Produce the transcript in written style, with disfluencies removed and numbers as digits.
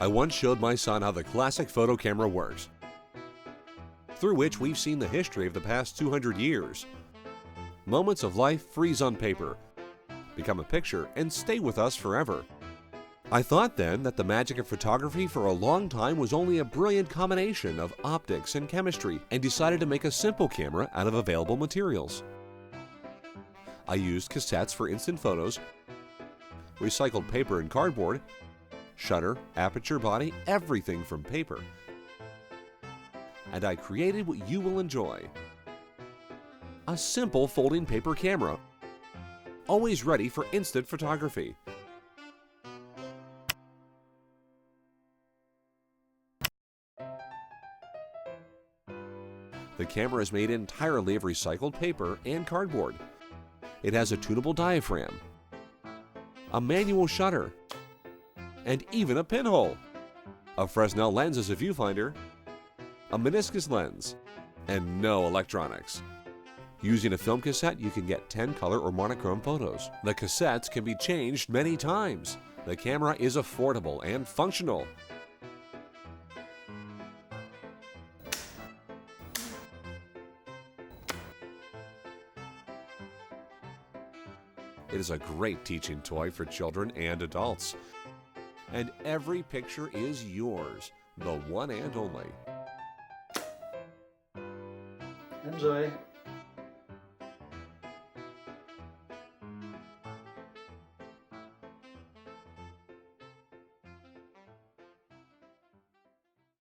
I once showed my son how the classic photo camera works, through which we've seen the history of the past 200 years. Moments of life freeze on paper, become a picture, and stay with us forever. I thought then that the magic of photography for a long time was only a brilliant combination of optics and chemistry, and decided to make a simple camera out of available materials. I used cassettes for instant photos, recycled paper and cardboard, shutter, aperture body, everything from paper. And I created what you will enjoy. A simple folding paper camera, always ready for instant photography. The camera is made entirely of recycled paper and cardboard. It has a tunable diaphragm, a manual shutter, and even a pinhole. A Fresnel lens as a viewfinder, a meniscus lens, and no electronics. Using a film cassette, you can get 10 color or monochrome photos. The cassettes can be changed many times. The camera is affordable and functional. It is a great teaching toy for children and adults. And every picture is yours, the one and only. Enjoy.